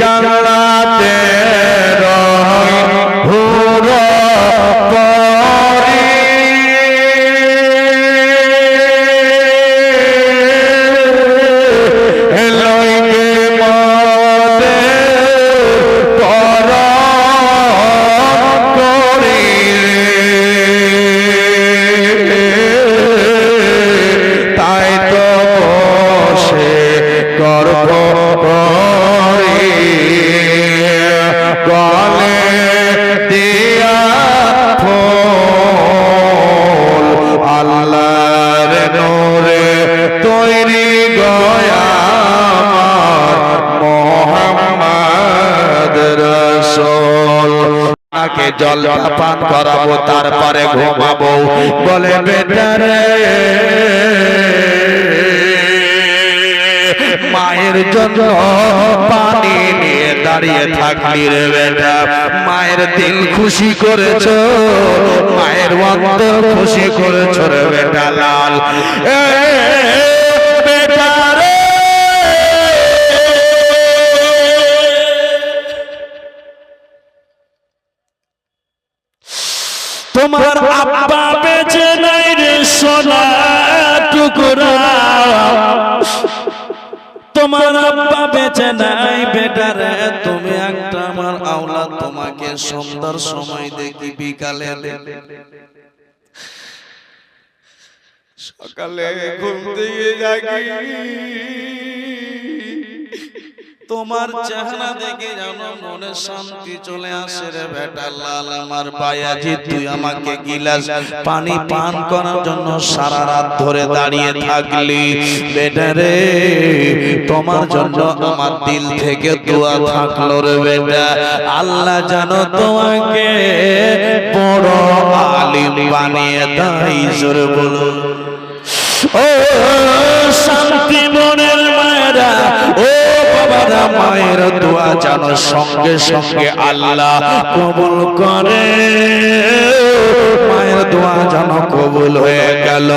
জান্নাতে রয় হুর পরি লইকে মতে পর করি তাই তো বসে গর্ব করি গলে দিয়া ফুল আল্লাহর নূরে তৈরি গয়া মোহাম্মদ রাসূল আগে জল পান করাবো তারপরে ঘুমাবো বলে বেটারে মায়ের জন্য পানি নিয়ে দাঁড়িয়ে থাকলি রে বেটা মায়ের দিল খুশি করেছো মায়ের অন্তর খুশি করেছো রে বেটা লাল বেটা রে তোমার আব্বা বেঁচে নাই রে সোনা টুকরা তোমার আব্বা বেঁচে নাই বেটা রে তুমি একটা আমার আওলাদ তোমাকে সুন্দর সময় দেখি বিকালে সকালে ঘুম থেকে জাগি তোমার চেহারা দেখে জানো মনে শান্তি চলে আসে রে বেটা লাল আমার বায়াজি তুই আমাকে গিলাস পানি পান করার জন্য সারা রাত ধরে দাঁড়িয়ে থাকলি বেটা রে তোমার জন্য আমার দিল থেকে দোয়া থাকলো রে বেটা আল্লাহ জানো তোমাকে বড় আলিম বানিয়ে দেয় জোরে বলো ও শান্তি মনের মায়েরা ও বাবারা মায়ের দোয়া জানো সঙ্গে সঙ্গে আল্লাহ কবুল করে মায়ের দোয়া জানো কবুল হয়ে গেল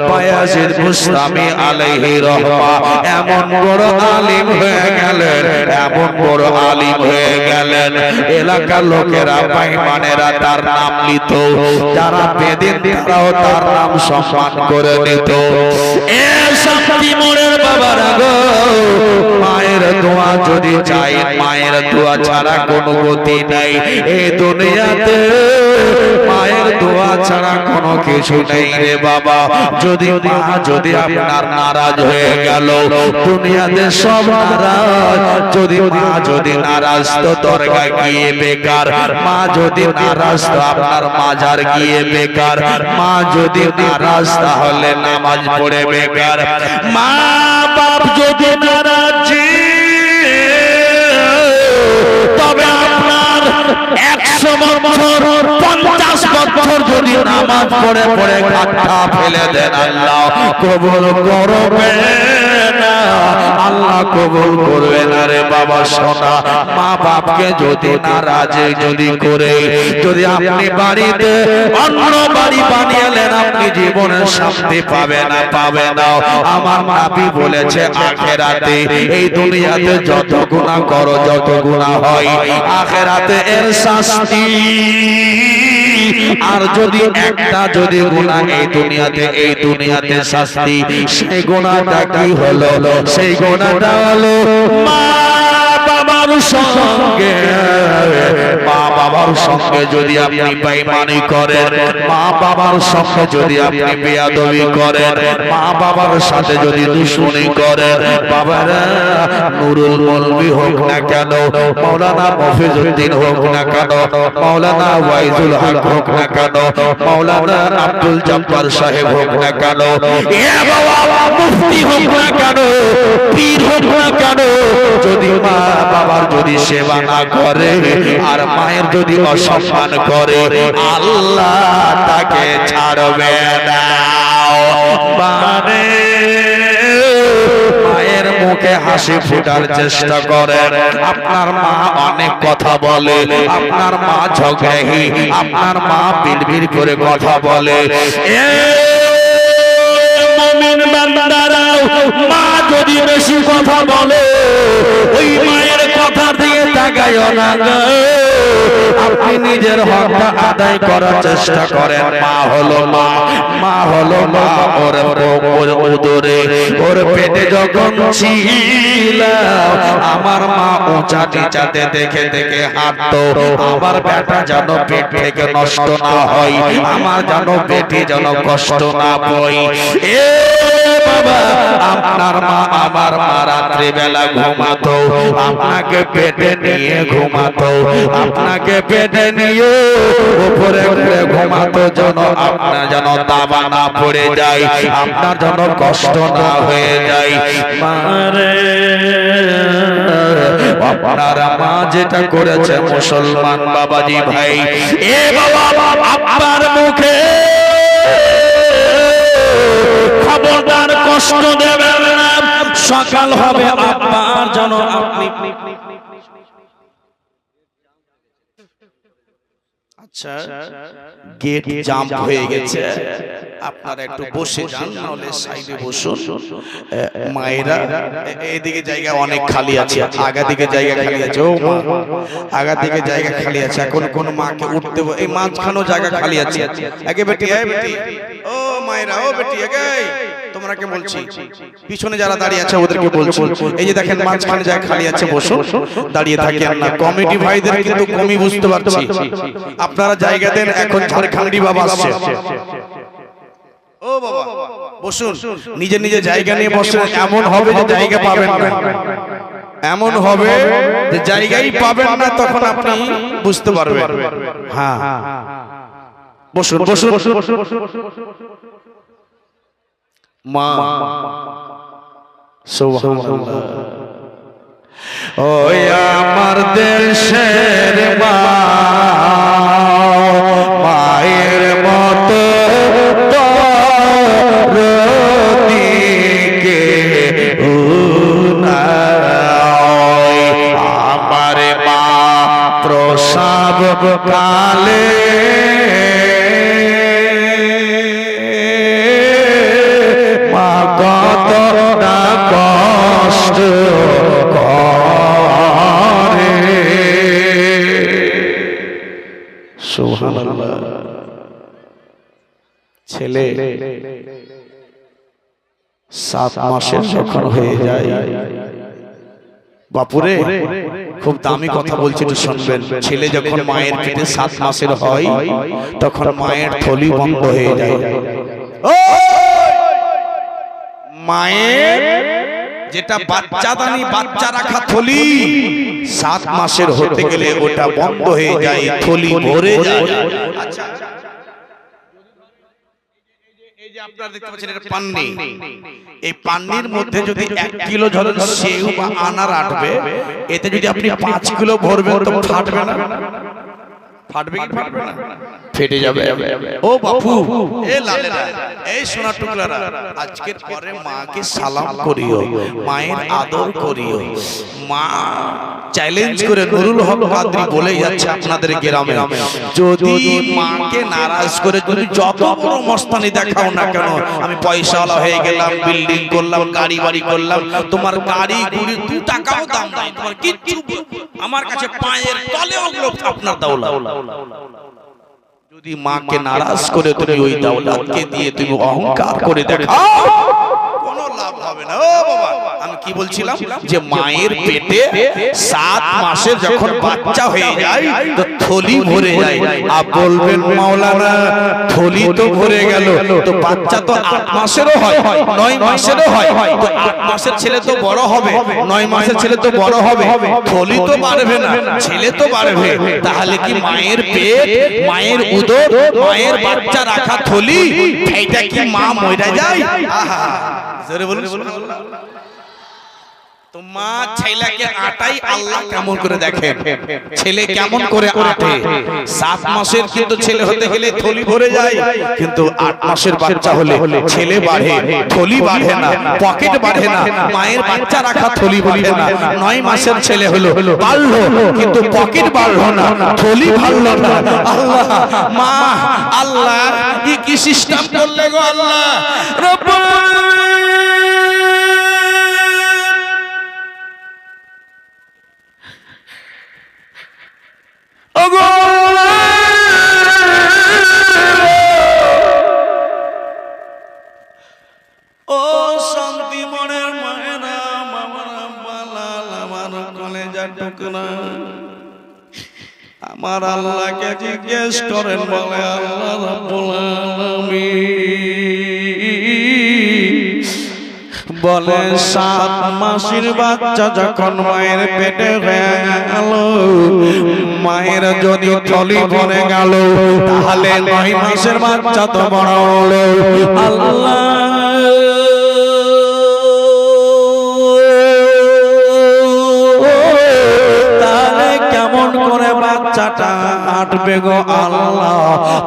বায়াজিদ বুস্তামি আলাইহি রহমা এমন বড় আলিম হয়ে গেলেন এমন বড় আলিম হয়ে গেলেন এলাকার লোকেরা বেঈমানেরা তার নাম নিত যারা বেদিন তারাও তার নাম সম্মান করে নিত এ শান্তি মোড়ের বাবারা গো মায়ের দোয়া যদি চাই মায়ের দোয়া ছাড়া কোনো গতি নাই এই দুনিয়াতে মায়ের দোয়া ছাড়া কোনো কিছু নেই রে বাবা যদি মা যদি আপনার নারাজ হয়ে গেল দুনিয়াতে সব নারাজ যদি মা যদি নারাজ তো দরগা গিয়ে বেকার মা যদি নারাজ তো আপনার মাজার গিয়ে বেকার মা যদি নারাজ তাহলে নামাজ পড়ে বেকার মা বাপ যদি নারাজ তবে আপনার 100 বছর 50 বছর যদি নামাজ পড়ে পড়ে কাটা ফেলে দেন আল্লাহ কবুল করবে না আল্লাহ কবুল করবে না রে বাবা সোনা মা বাপকে যদি নারাজ যদি করে যদি আপনি বাড়িতে অন্য বাড়ি বানিয়েলেন আপনি জীবনে শান্তি পাবে না আমার নবী বলেছে আখিরাতে এই দুনিয়াতে যত গুনাহ করো যত গুনাহ হয় আখিরাতে এর শাস্তি আর যদি একটা যদি গুনাহ এই দুনিয়াতে শাস্তি সেই গুনাহটা কি হলো সেই গুনাহটা হলো মা বাবার সঙ্গে যদি আপনি বেঈমানি করেন মা বাবার সঙ্গে যদি আপনি বেয়াদবি করেন মা বাবার সাথে যদি দুশমনি করেন বাবারা নুরুল মৌলভী হোক না কেন মাওলানা মফিজউদ্দিন হোক না কেন মাওলানা ওয়াইজুল হক হোক না কেন মাওলানা আব্দুল জব্বার সাহেব হোক না কেন এ বাবা মুফতি হোক না কেন পীর হোক না কেন যদি মা বাবার যদি সেবা না করে আর মায়ের যদি অসম্মান করে আল্লাহ তাকে ছাড়বে না মানে মায়ের মুখে হাসি ফোটার চেষ্টা করেন আপনার মা অনেক কথা বলে আপনার মা ঝগড়াহি আপনার মা বিড়বিড় করে কথা বলে মুমিন বান্দারা মা যদি বেশি কথা বলে ওই মায়ের কথা দিয়ে যাইও না গো, আপনি নিজের হকটা আদায় করার চেষ্টা করেন। মা হলো মা, মা হলো মা। ওর উদরে ওর পেটে যখন ছিল আমার মা উঁচা নিচাতে দেখে দেখে হাঁটতো, আমার বেটা যেন পেট থেকে নষ্ট না হয়, আমার যেন পেটে যেন কষ্ট না পায়। এ বাবা, আপনার মা আমার মা রাত্রি বেলা ঘুমাতো, আপনাকে পেটে নিয়ে ঘুমাতো, আপনাকে পেটে নিয়ে উপরে উপরে ঘুমাতো, যেন আপনার যেন দাবা না পড়ে যায়, আপনার যেন কষ্ট না হয়ে যায়। মারে আপনার মা যেটা করেছে মুসলমান বাবাজি ভাই, এ বাবা আপনার মুখে খবরদার কষ্ট দেবেন না। সকাল হবে আপনার যেন আপনি আচ্ছা গেট জাম হয়ে গেছে, আপনারা একটু বসে যান, নাহলে সাইডে বসুন। মায়েরা এইদিকে জায়গা অনেক খালি আছে, আগা দিকে জায়গা খালি আছে। ও মা, আগা দিকে জায়গা খালি আছে, এখন কোন মাকে উঠতে, এই মাঝখানেও জায়গা খালি আছে। আগে বেটি, এই বেটি, ও মায়েরা, ও বেটি, আগে তোমরাকে বলছি, পিছনে যারা দাঁড়িয়ে আছে ওদেরকে বলছি, এই যে দেখেন মাঝখানে জায়গা খালি আছে, বসুন, দাঁড়িয়ে থাকেন না। কমিটি ভাইদের কিন্তু কমই বুঝতে পারছি, আপনারা জায়গা দেন। এখন ঝাড়খণ্ডী বাবা আসছে, ও বাবা বসুন, নিজে নিজে জায়গা নিয়ে বসুন। এমন হবে যে জায়গা পাবেন না, এমন হবে যে জায়গাই পাবেন না, তখন আপনি বুঝতে পারবেন। হ্যাঁ বসুন বসুন। মা সুবহানাল্লাহ, ওই আমার দেশের মা, মায়ের মতো দিকে আমার মা প্রসব কালে মা কত না কষ্ট করে। সুবহানাল্লাহ। ছেলে 7 মাসের যখন হয়ে যায়, বাপুরে খুব দামি কথা বলছি, একটু শুনবেন। ছেলে যখন মায়ের পেটে 7 মাসের হয়, তখন মায়ের থলি বন্ধ হয়ে যায়। মায়ের যেটা বাচ্চাদানি, বাচ্চা রাখা থলি, 7 মাসের হতে গেলে ওটা বন্ধ হয়ে যায়, থলি ভরে যায়। আচ্ছা, এই যে আপনারা দেখতে পাচ্ছেন এটা পান্নি, এই পান্নির মধ্যে যদি 1 কিলো ধরেন সেউ বা আনার আটবে, এতে যদি আপনি 5 কিলো ভরবেন তো ফাটবে না? ফাটবে কি ফাটবে না? ফেটে যাবে। ও বাপু, এ লালেরা, এই সোনা টুকরারা, আজকের পরে মাকে সালাম করিও, মায়ের আদর করিও। মা চ্যালেঞ্জ করে নুরুল হক কাদরি বলে যাচ্ছে আপনাদের গ্রামে, যদি মাকে নারাজ করে তুমি যত বড় মস্তানি দেখাও না কেন, আমি পয়সাওয়ালা হয়ে গেলাম, বিল্ডিং করলাম, গাড়ি বাড়ি করলাম, তোমার গাড়ি গুড়ি 2 টাকাও দাম নাই, তোমার কিচ্ছু আমার কাছে পায়ের তলে ওগুলো আপনার দাওলাত। যদি মাকে নারাজ করে তুমি ওই দাওলাতকে দিয়ে তুমি অহংকার করে দেখাও, কোনো লাভ হবে না। ও বাবা, আমি কি বলছিলাম, যে মায়ের পেটে 7 মাসের যখন বাচ্চা হয়ে যায় তো থলি ভরে যায়। আর বলবেন মাওলানা থলি তো ভরে গেল, তো বাচ্চা তো 8 মাসেরও হয়, 9 মাসেরও হয়, তো 8 মাসের ছেলে তো বড় হবে, 9 মাসের ছেলে তো বড় হবে, থলি তো বাড়বে না, ছেলে তো বাড়বে। তাহলে কি মায়ের পেট, মায়ের উদর, মায়ের বাচ্চা রাখা থলি, এইটা কি মা মরে যায়? আহা, জোরে বলুন সুবহানাল্লাহ। তো মা ছেলেকে আটাই আল্লাহ কেমন করে দেখেন, ছেলে কেমন করে আটে। 7 মাসের কিন্তু ছেলে হতে গেলে থলি ভরে যায়, কিন্তু 8 মাসের বাচ্চা হলে ছেলে বাড়ে, থলি বাড়ে না, পকেট বাড়ে না, মায়ের বাচ্চা রাখা থলি বাড়ে না। 9 মাসের ছেলে হলো, বাড়লো কিন্তু পকেট বাড়লো না, থলি বাড়লো না। আল্লাহ, মা আল্লাহ কি সিস্টেম করলে গো আল্লাহ রব্বুল। টুকরা। আমার আল্লাহকে জিজ্ঞেস করেন, বলে আল্লাহ রাব্বুল আলামিন বলে 7 মাসের বাচ্চা যখন মায়ের পেটে হয়ে গেল, মায়ের যদি থলি ভরে গেল, তাহলে 9 মাসের বাচ্চা তো বড় হলো। আল্লাহ কেমন করে বাচ্চাটা আটবে গো আল্লাহ?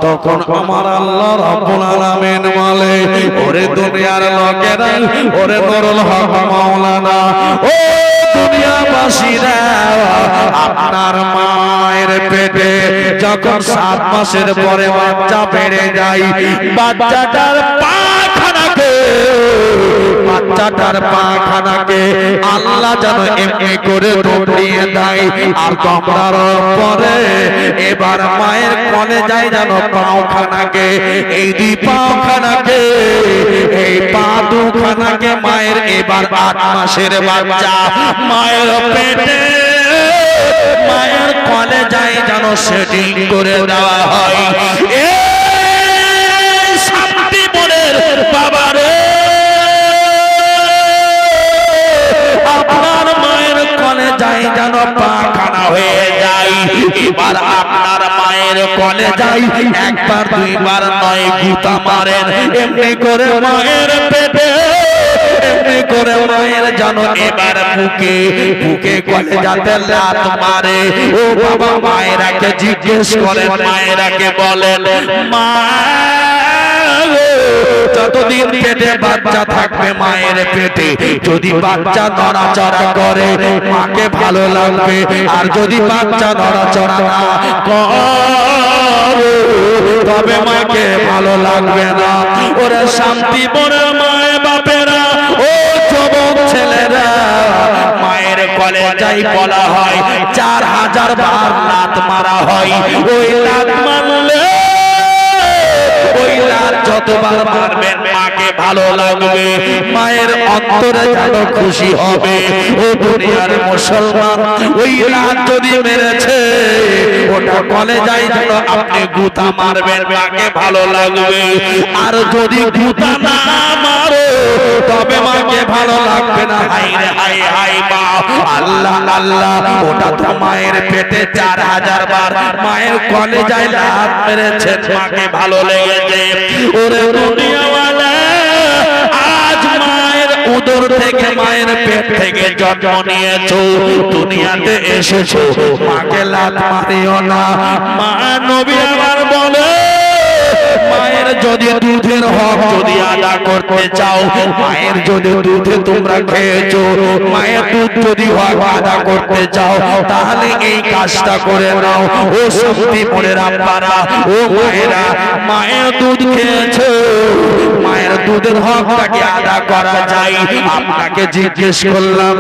তখন আমার আল্লাহ রাব্বুল আলামিন বলে, ওরে দুনিয়ার লোকেরা, ওরে নুরুল হক মাওলানা, ও দুনিয়াবাসীরা, আপনার মায়ের পেটে যখন 7 মাসের পরে বাচ্চা বেড়ে যায়, বাচ্চাটার পাখানাকে আল্লাহ যেন এমনি করে দৌড়িয়ে দেয়, আর কামড়ার পরে এবার মায়ের কলেজায় যেন পাখানাকে, এই 2 পাখানাকে, এই পা 2খানাকে মায়ের এবার 8 মাসের বাচ্চা মায়ের পেটে, মায়ের কলেজায় যেন সেটিং করে দেওয়া হয়। শান্তিপুরের বাবারে, আপনার মায়ের কলেজায় যেন পাখানা হয়ে যায়। এবার আপনার মায়ের কলেজায় 1 বার 2 বার নয় গুতা মারেন, এমনি করে মায়ের পেটে, এমনি করে মায়ের যেন এবার বুকে কলেজাতে লাত মারে। ও বাবা, মায়েরাকে জিজ্ঞেস করেন, মায়েরাকে বলেন, মা যতদিন পেটে বাচ্চা থাকবে মায়ের পেটে, যদি বাচ্চা নড়াচড়া করে মাকে ভালো লাগবে, আর যদি বাচ্চা নড়াচড়া না করে তবে মাকে ভালো লাগবে না। ওরা শান্তি বড় মায়ের বাপেরা, ও যুবক ছেলেরা, মায়ের কলেজায় বলা হয় 4000 বার লাত মারা হয়। ওই লাত মারলে, ওই লাত যতবার মারবেন মাকে ভালো লাগবে, মায়ের অন্তরে যেন খুশি হবে। ও দুনিয়ার মুসলমান, ওই লাত যদি মেরেছে ওটা কলেজায় যেন আপনি গুতা মারবেন, মাকে ভালো লাগবে। আর যদি গুতা না মারো তবে মাকে ভালো লাগবে না। হাই রে হাই, হাই মা, আল্লাহ আল্লাহ, ওটা তো মায়ের পেটে 4000 বার মায়ের কলেজায় লাত মেরেছে, মাকে ভালো লেগেছে। ওরে দুনিয়াওয়ালা, আজ মায়ের উদর থেকে, মায়ের পেট থেকে জন্ম নিয়েছো, দুনিয়াতে এসেছো, মাকে লাত মারিও না। মা নবী আমার বলে, মায়ের যদি দুধের হক যদি আদা করতে চাও, মায়ের যদি দুধে তোমরা খেয়েছো, মায়ের দুধ যদি হক আদা করতে চাও, তাহলে এই কাজটা করে নাও। ও শান্তিপুরের আব্বারা, ও মায়েরা, মায়ের দুধ খেয়েছো, মায়ের দুধের হকটাকে আদা করা যায়। আপনাকে জিজ্ঞেস করলাম,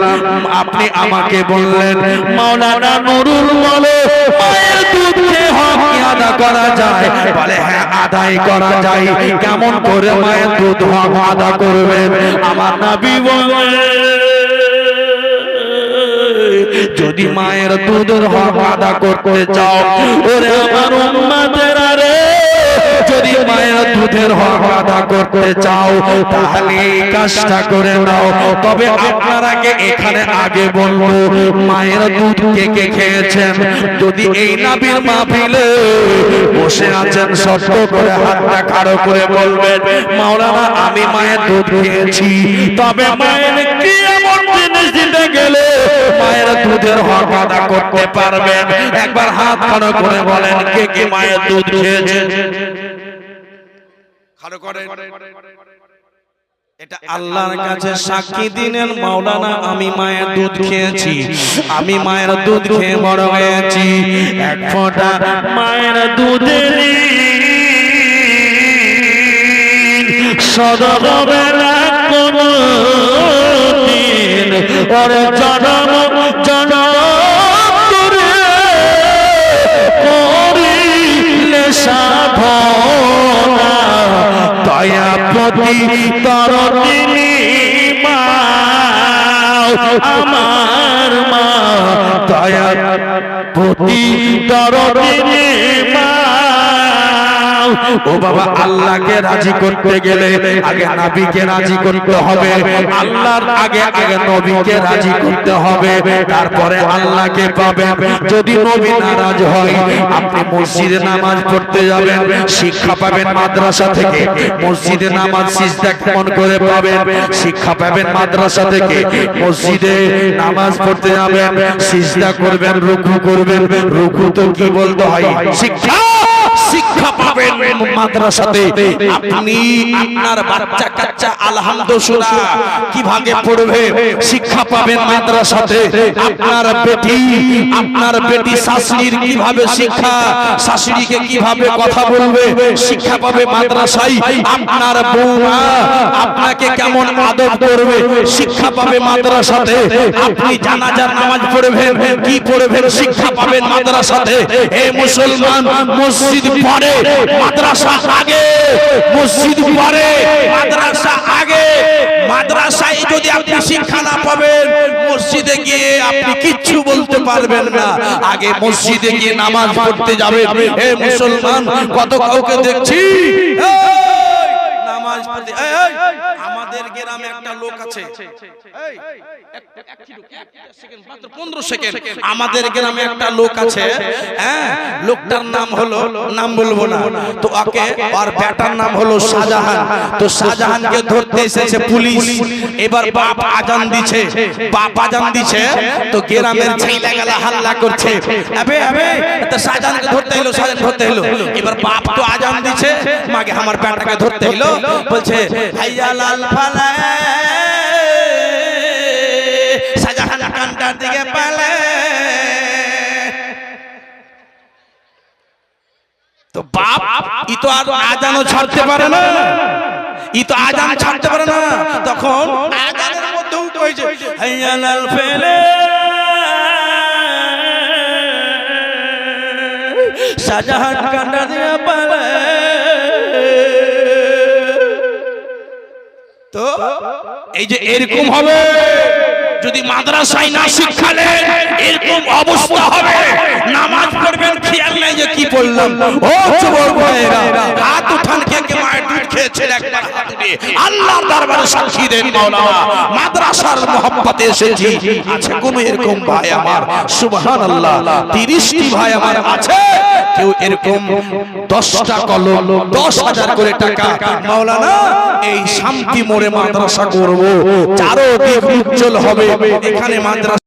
আপনি আমাকে বললেন মাওলানা নুরুল বলো, মায়ের দুধকে হক আদা করা যায়? বলে হ্যাঁ, আদায় করা যায়। কেমন করে মায়ের দুধ হক আদা করবেন? আমার নবী বলে, যদি মায়ের দুধের হক আদা করতে চাও, ওরে আমার উম্মতেরা রে, যদি মায়ের দুধের হক আদা করতে চাও, তাহলে এই কাজটা করে নাও। তবে আপনারাকে এখানে আগে বলবো, মায়ের দুধ কে কে খেয়েছেন? যদি এই নবীর মাহফিলে বসে আছেন, সত্য করে হাতটা খাড়ো করে বলবেন, মাওলানা আমি মায়ের দুধ খেয়েছি। তবে মায়ের কি এমন জিনিস দিতে গেলে মায়ের দুধের হক আদা করতে পারবেন? একবার হাত খাড়ো করে বলেন, কে কে মায়ের দুধ খেয়েছেন? এটা আল্লাহর কাছে সাক্ষী দিলেন, মাওলানা আমি মায়ের দুধ খেয়েছি, আমি মায়ের দুধ খেয়ে বড় হয়েছি। 1 ফোঁটা মায়ের দুধের সদবে না কোনো দিন, ওরে জনম জনম করে করিলে সাধনা, দয়াপতি তরণী মা, আমার মা দয়া প্রতি দরদিনী মা। ও বাবা, আল্লাহকে রাজি করতে গেলে আগে নবীকে রাজি করতে হবে, আল্লাহর আগে আগে নবীকে রাজি করতে হবে, তারপরে আল্লাহকে পাবেন। যদি নবী নারাজ হয়, আপনি মসজিদে নামাজ পড়তে যাবেন, শিক্ষা পাবেন মাদ্রাসা থেকে। মসজিদে নামাজ সিজদা কেমন করে পাবেন? শিক্ষা পাবেন মাদ্রাসা থেকে। মসজিদে নামাজ পড়তে যাবেন, সিজদা করবেন, রুকু করবেন। রুকু তো কি বলতে হয়? শিক্ষা শিক্ষা পাবেন মাদ্রাসাতে। আপনি আপনার বাচ্চা কাচ্চা আলহামদুলিল্লাহ কিভাবে পড়বে শিক্ষা পাবেন মাদ্রাসাতে। আপনার বেটি শাশুড়ির কিভাবে শিক্ষা, শাশুড়িকে কিভাবে কথা বলবে শিক্ষা পাবে মাদ্রাসায়। আপনার বউমা আপনাকে কেমন আদব করবে শিক্ষা পাবে মাদ্রাসাতে। আপনি জানাজার নামাজ পড়বেন, কি পড়বেন শিক্ষা পাবেন মাদ্রাসাতে। হে মুসলমান, মসজিদ পড়ে মাদ্রাসা আগে, মসজিদ পড়ে মাদ্রাসা আগে। মাদ্রাসায় যদি আপনি শিক্ষা না পাবেন, মসজিদে গিয়ে আপনি কিচ্ছু বলতে পারবেন না। আগে মসজিদে গিয়ে নামাজ পড়তে যাবেন। হে মুসলমান, কত কাউকে দেখছি নামাজ পড়তে। আমাদের গ্রামে একটা লোক আছে, আমাদের গ্রামে একটা লোক আছে, হ্যাঁ, লোকটার নাম হলো, নাম বলবো না, তো ওকে আর বেটার নাম হলো শাহজাহান। তো শাহজাহানকে ধরতে এসেছে পুলিশ। এবার বাপ আজান দিছে, বাপ আজান দিছে, তো গ্রামের ছেলেগুলা হাল্লা করছে, আবে আবে তো শাহজাহানকে ধরতে এলো, শাহজাহান ধরতে এলো। এবার বাপ তো আজান দিছে, মাগে আমার বেটাকে ধরতে এলো, বলছে হাইয়া লাল ফালা, শাহজাহান কান্টার দিকে পালে। তো বাপ ই তো আর আজানও ছাড়তে পারে না, ই তো আজান ছাড়তে পারে না। তখন আজানের মধ্যেও কইছে হাইয়া লাল ফেলে, শাহজাহান কান্টার দিকে পালে। তো এই যে এরকম হবে, যদি মাদ্রাসায় না শিক্ষালেন এরকম অবস্থা হবে। নামাজ পড়বেন, খেয়াল নাই যে কি পড়লাম। ও যুবক ভাইরা, হাত উঠান, কে মায়ের দুধ খেয়েছে একবার হাত উঠিয়ে আল্লাহর দরবারে সাক্ষী দেন, মাওলানা মাদ্রাসার মহব্বতে এসেছি। আছে কোন এরকম ভাই আমার? সুবহানাল্লাহ, 30টি ভাই আমার আছে। কেউ এরকম 10টা কলম 10,000 করে টাকা, মাওলানা এই শান্তি মোড়ে মাদ্রাসা করব, চারদিক উজ্জ্বল হবে, এখানে মাদ্রাসা